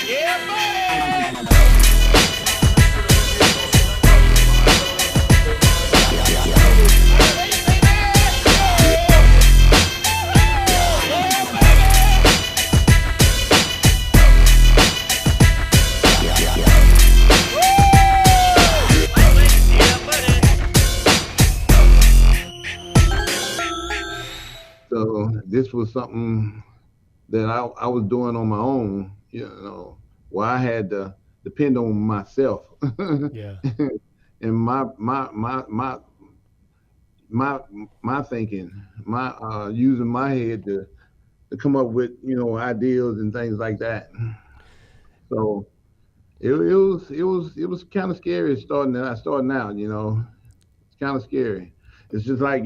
Yeah, buddy! So this was something that I was doing on my own, where I had to depend on myself. Yeah. And my my thinking, my using my head to come up with ideas and things like that. So it was kind of scary starting out. It's kind of scary. It's just like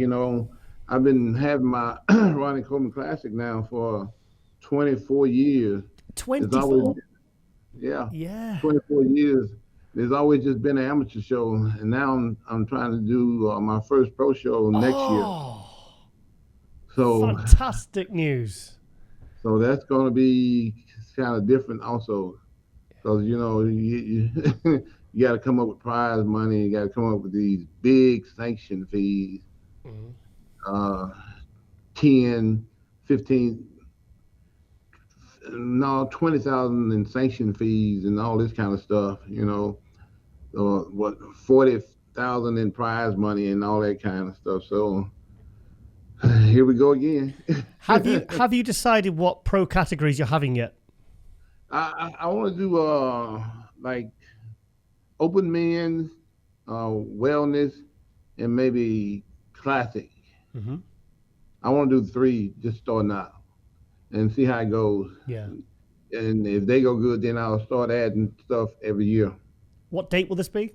I've been having my Ronnie Coleman Classic now for 24 years. It's always 24. yeah, Yeah. 24 years. There's always just been an amateur show, and now I'm trying to do my first pro show next year. Oh, So fantastic news. so that's going to be kind of different also, because you got to come up with prize money. You got to come up with these big sanction fees, Mhm. uh, 10, 15, no, 20,000 in sanction fees and all this kind of stuff. What 40,000 in prize money and all that kind of stuff. So here we go again. Have you decided what pro categories you're having yet? I want to do like open men's, wellness, and maybe classic. Mm-hmm. I want to do three just starting out and see how it goes. Yeah. And if they go good, then I'll start adding stuff every year. What date will this be?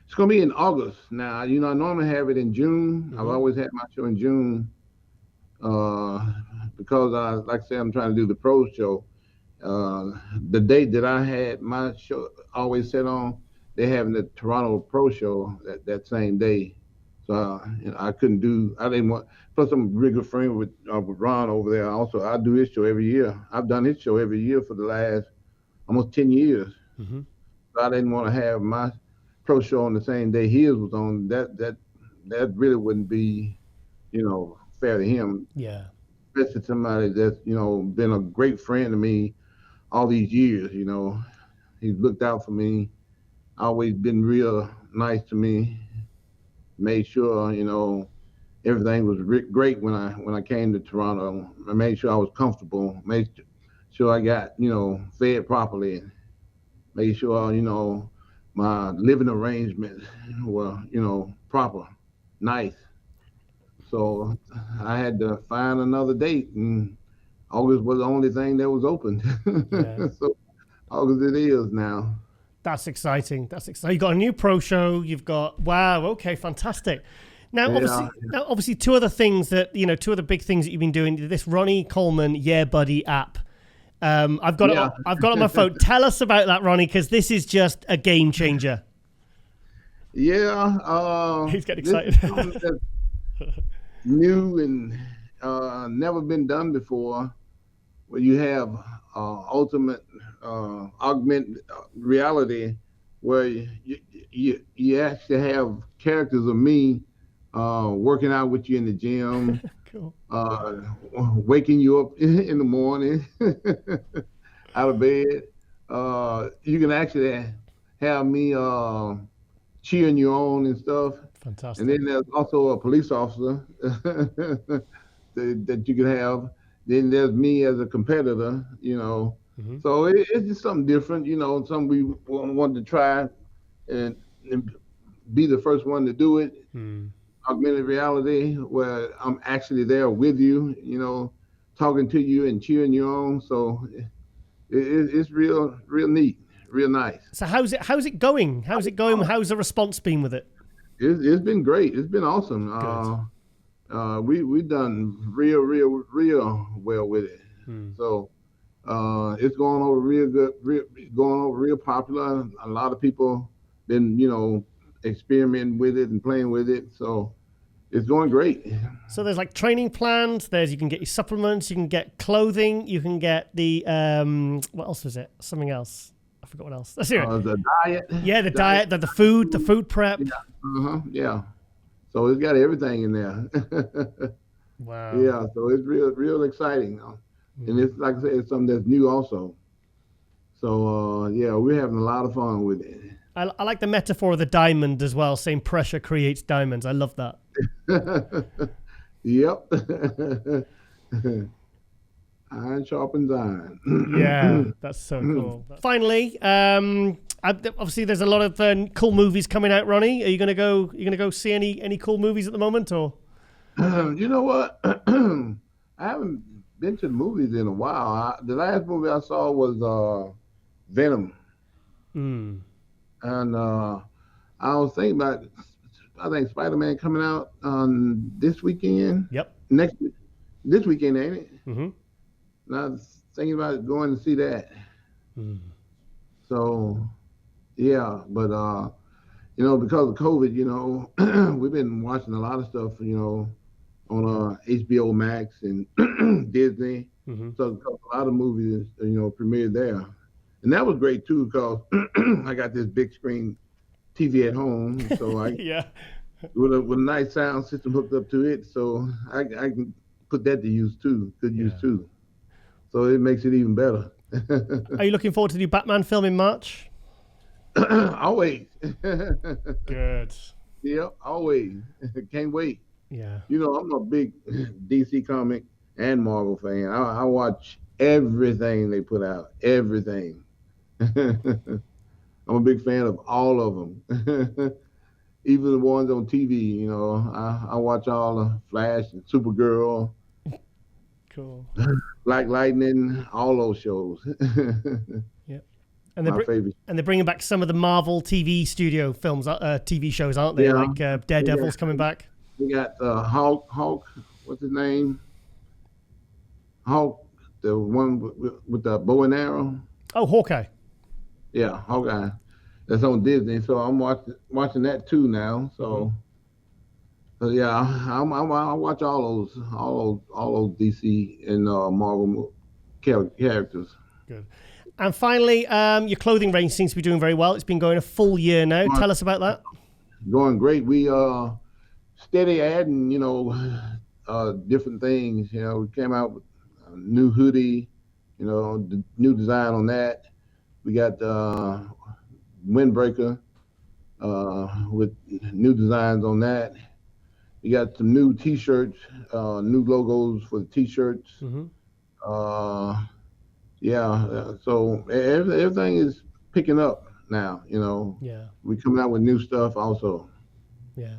It's gonna be in August. Now, I normally have it in June. I've Mm-hmm. always had my show in June, uh, because like I said, I'm trying to do the pro show. Uh, the date that I had my show always set on, they having the Toronto Pro Show that same day. So I couldn't do. I didn't want. Plus, I'm a real good friend with Ron over there. Also, I do his show every year. I've done his show every year for the last almost 10 years. Mm-hmm. So I didn't want to have my pro show on the same day his was on. That really wouldn't be, fair to him, Yeah. especially somebody that's been a great friend to me all these years. He's looked out for me, always been real nice to me, made sure everything was great when I came to Toronto. I made sure I was comfortable, made sure I got fed properly, made sure my living arrangements were proper, nice. So I had to find another date, and August was the only thing that was open. Yeah. So August it is now. That's exciting. That's exciting. You got a new pro show. You've got wow. Okay, fantastic. Now, Yeah, obviously, two other things two other big things that you've been doing. This Ronnie Coleman Yeah Buddy app. I've got yeah, I've got it on my phone. Tell us about that, Ronnie, because this is just a game changer. yeah. He's getting This is excited. something that's new and never been done before, where you have ultimate augmented reality, where you actually have characters of me working out with you in the gym, Cool. uh, waking you up in the morning out of bed. You can actually have me cheering you on and stuff. And Fantastic. then there's also a police officer that you can have. Then there's me as a competitor. Hmm. So it's just something different, something we wanted to try and be the first one to do it. Hmm. Augmented reality, where I'm actually there with you, talking to you and cheering you on. So it's real neat, real nice. So how's it going? How's it going? How's the response been with it? It's been great. It's been awesome. Good. We've done real well with it. Hmm. So it's going over real good, going over real popular. A lot of people been experimenting with it and playing with it. So It's going great. So there's like training plans. You can get your supplements. You can get clothing. You can get the what else was it? Something else. I forgot what else. Let's hear it. The diet. Yeah, the diet, the food prep. Yeah. Yeah. So it's got everything in there. Wow. Yeah. So it's real exciting. And it's like I said, it's something that's new also. So yeah, we're having a lot of fun with it. I like the metaphor of the diamond as well, saying pressure creates diamonds. I love that. Yep. Iron sharpens iron. Yeah, that's so cool. Finally, obviously there's a lot of cool movies coming out. Ronnie, are you gonna go see any cool movies at the moment, or? You know what? I haven't been to the movies in a while. The last movie I saw was Venom. And I was thinking about, I think Spider-Man coming out on this weekend. Yep. This weekend, ain't it? Mm-hmm. And I was thinking about going to see that. So, yeah, but because of COVID, we've been watching a lot of stuff, on HBO Max and Disney. So a lot of movies, premiered there. And that was great too, because I got this big screen TV at home, so I with a nice sound system hooked up to it, so I can put that to use too, use too. So it makes it even better. Are you looking forward to the new Batman film in March? Always. Good. Yep, always. Can't wait. Yeah. I'm a big DC comic and Marvel fan. I watch everything they put out, everything. I'm a big fan of all of them. Even the ones on TV, I watch all the Flash and Supergirl. Cool. Black Lightning, all those shows. Yeah. And they're bringing back some of the Marvel TV studio films, TV shows, aren't they? Like Daredevil's coming back. We got Hulk, what's his name? Hulk, the one with the bow and arrow. Oh, Hawkeye. Yeah, Hawkeye. That's on Disney, so I'm watching that too now. So, yeah, I watch all those DC and Marvel characters. Good. And finally, your clothing range seems to be doing very well. It's been going a full year now. Tell us about that. Going great. We steady adding, different things. We came out with a new hoodie, the new design on that. We got windbreaker with new designs on that. We got some new T-shirts, new logos for the T-shirts. So everything is picking up now. Yeah. We're coming out with new stuff also. Yeah.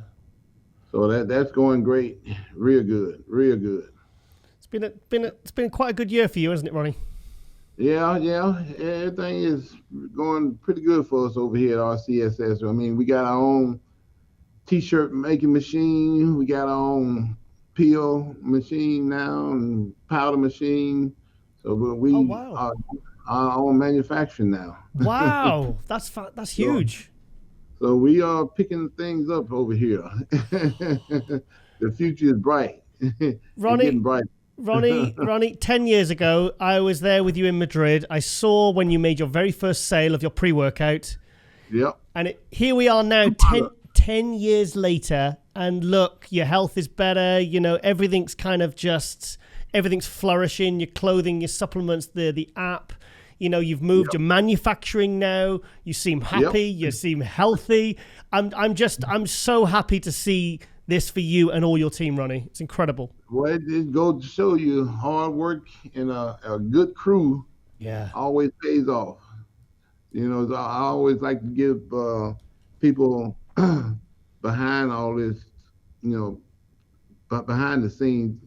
So that's going great, real good. It's been quite a good year for you, hasn't it, Ronnie? Yeah. Everything is going pretty good for us over here at RCSS. I mean, we got our own T-shirt making machine. We got our own peel machine now and powder machine. So we are our own manufacturing now. Wow, that's huge. So we are picking things up over here. The future is bright. Ronnie, getting bright. Ronnie, 10 years ago, I was there with you in Madrid. I saw when you made your very first sale of your pre-workout. Yep. And here we are now, 10 years later, and look, your health is better. Everything's kind of everything's flourishing. Your clothing, your supplements, the app. You've moved your manufacturing now. You seem happy. You seem healthy. I'm so happy to see this for you and all your team, Ronnie. It's incredible. Well, it goes to show you hard work and a good crew always pays off. I always like to give people behind all this, behind the scenes,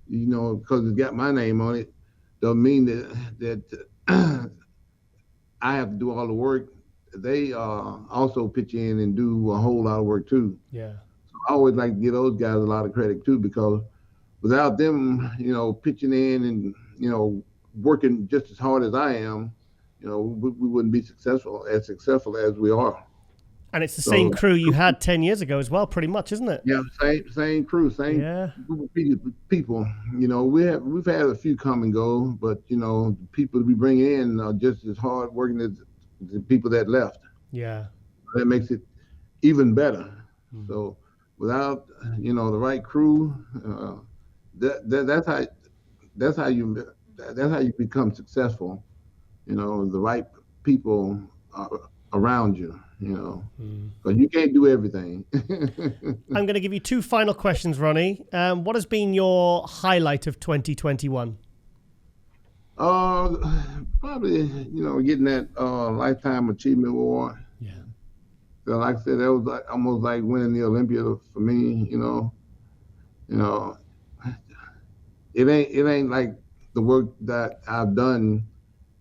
because it's got my name on it, don't mean that I have to do all the work. They also pitch in and do a whole lot of work too. Yeah. I always like to give those guys a lot of credit too, because without them, pitching in and, working just as hard as I am, we wouldn't be successful as we are. And it's the So, same crew you had 10 years ago as well, pretty much, isn't it? yeah, same crew, same Yeah. group of people. You know, we've had a few come and go, but you know, the people we bring in are just as hard working as the people that left. Yeah. That makes it even better. So without the right crew, that's how that's how you that's how you become successful. You know, the right people around you. You know, because you can't do everything. I'm going to give you two final questions, Ronnie. What has been your highlight of 2021? Probably getting that lifetime achievement award. Yeah. So like I said, that was almost like winning the Olympia for me. You know, it ain't like the work that I've done,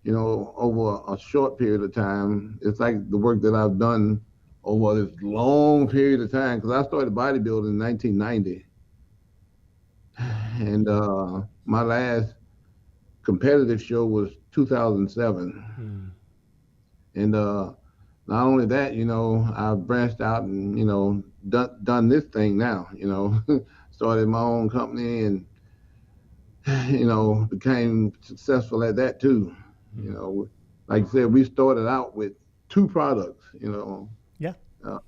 over a short period of time. It's like the work that I've done over this long period of time. Because I started bodybuilding in 1990, and my last competitive show was 2007. And not only that, I've branched out and done this thing now. Started my own company and became successful at that too. Like I said, we started out with 2 products. Yeah. And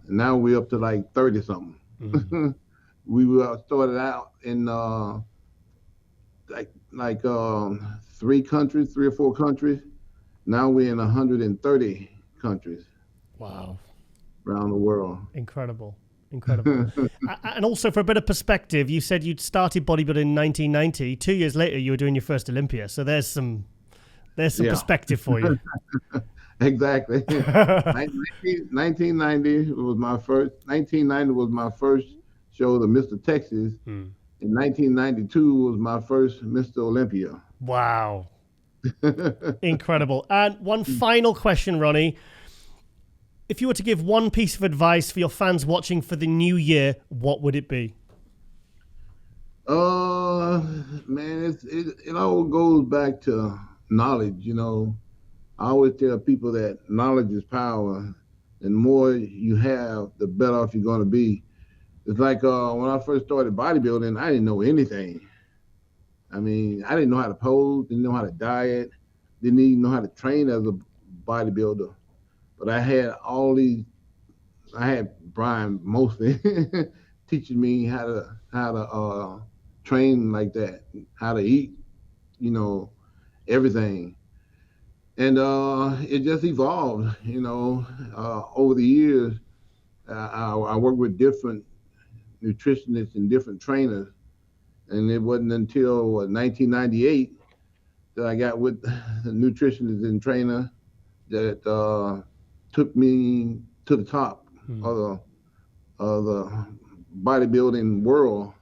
now we're up to like 30 something. We started out in like 3 or 4 countries. Now we're in 130 countries. Wow. Around the world. Incredible. And also for a bit of perspective, you said you'd started bodybuilding in 1990. 2 years later, you were doing your first Olympia. So there's some perspective for you. Exactly. 1990 was my first. 1990 was my first show, the Mr. Texas. In 1992 was my first Mr. Olympia. Wow. Incredible. And one final question, Ronnie. If you were to give one piece of advice for your fans watching for the new year, what would it be? Man, it all goes back to knowledge. I always tell people that knowledge is power, and the more you have, the better off you're going to be. It's like when I first started bodybuilding, I didn't know anything. I mean, I didn't know how to pose, didn't know how to diet, didn't even know how to train as a bodybuilder. But I had Brian mostly teaching me how to train like that, how to eat, everything. And it just evolved, over the years. I worked with different nutritionists and different trainers. And it wasn't until 1998 that I got with a nutritionist and trainer that took me to the top of the bodybuilding world.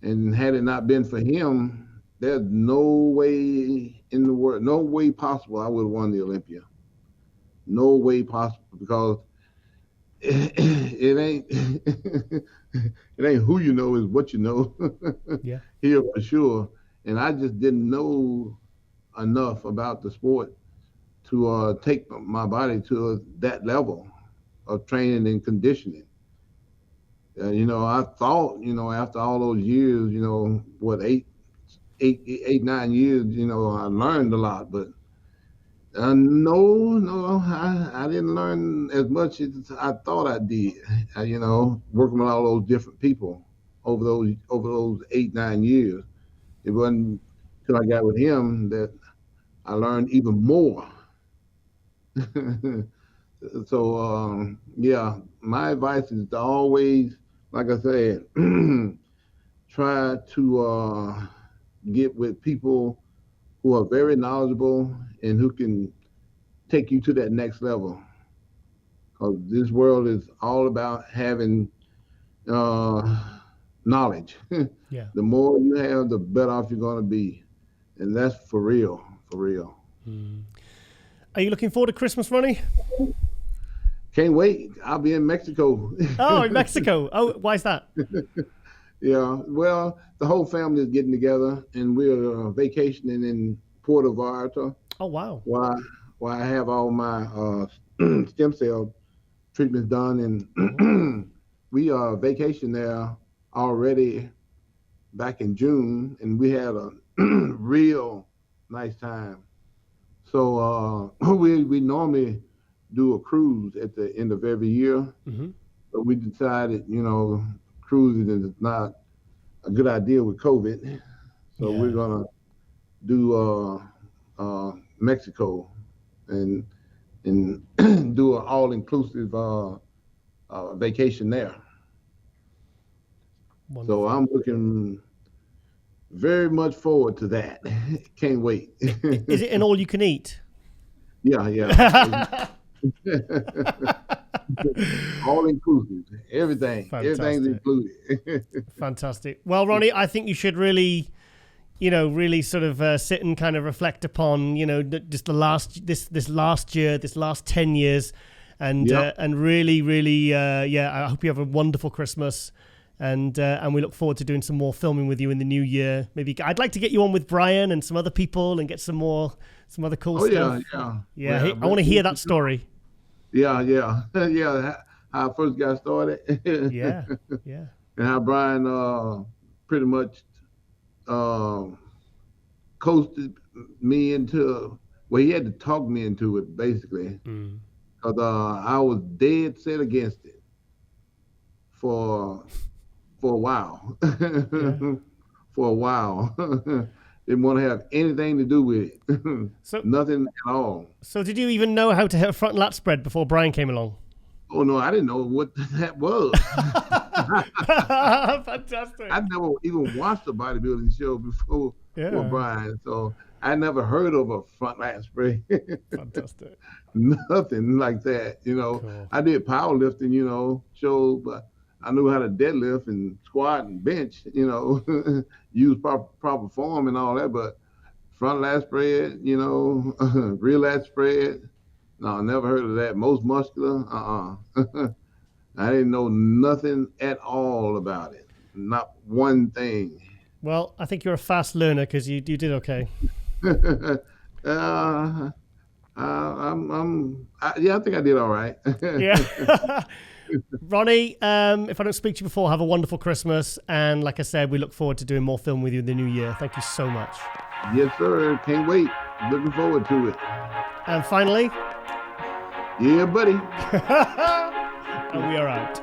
And had it not been for him, there's no way in the world, no way possible I would have won the Olympia. No way possible, because it ain't it ain't who you know, is what you know. Yeah. Here for sure. And I just didn't know enough about the sport to take my body to that level of training and conditioning. I thought, after all those years, 9 years, I learned a lot, but no, I didn't learn as much as I thought I did. Working with all those different people over those 8-9 years. It wasn't till I got with him that I learned even more. So yeah, my advice is to always, like I said, try to get with people who are very knowledgeable and who can take you to that next level. Because this world is all about having knowledge. Yeah. The more you have, the better off you're going to be. And that's for real, for real. Are you looking forward to Christmas, Ronnie? Can't wait. I'll be in Mexico. Oh, in Mexico. Oh, why is that? Yeah, well, the whole family is getting together, and we're vacationing in Puerto Vallarta. Oh, wow. Where I have all my stem cell treatments done, and we vacationed there already back in June, and we had a real nice time. So we normally do a cruise at the end of every year, but we decided, cruising is not a good idea with COVID, so we're gonna do Mexico and do an all-inclusive vacation there. Wonderful. So I'm looking very much forward to that. Can't wait. Is it an all-you-can-eat? Yeah. All-inclusive, everything. Fantastic. Everything's included. Fantastic. Well, Ronnie, I think you should really sort of sit and kind of reflect upon, just this last year, this last 10 years, and really, I hope you have a wonderful Christmas, and we look forward to doing some more filming with you in the new year. Maybe I'd like to get you on with Brian and some other people and get some other cool stuff. Yeah. Hey, I want to hear that story. Yeah. How I first got started. Yeah. And how Brian pretty much coasted me into, well, he had to talk me into it, basically, because I was dead set against it for a while. For a while. Didn't want to have anything to do with it. Nothing at all. So did you even know how to hit a front lat spread before Brian came along? Oh, no, I didn't know what that was. Fantastic. I never even watched a bodybuilding show before Brian, so I never heard of a front lat spread. Fantastic. Nothing like that, Cool. I did powerlifting, shows, but I knew how to deadlift and squat and bench, use proper form and all that, but front lat spread, rear lat spread, no, I never heard of that. Most muscular, I didn't know nothing at all about it. Not one thing. Well, I think you're a fast learner because you did okay. I think I did all right. Yeah. Ronnie, if I don't speak to you before, have a wonderful Christmas. And like I said, we look forward to doing more film with you in the new year. Thank you so much. Yes, sir. Can't wait. Looking forward to it. And finally... Yeah, buddy. And we are out.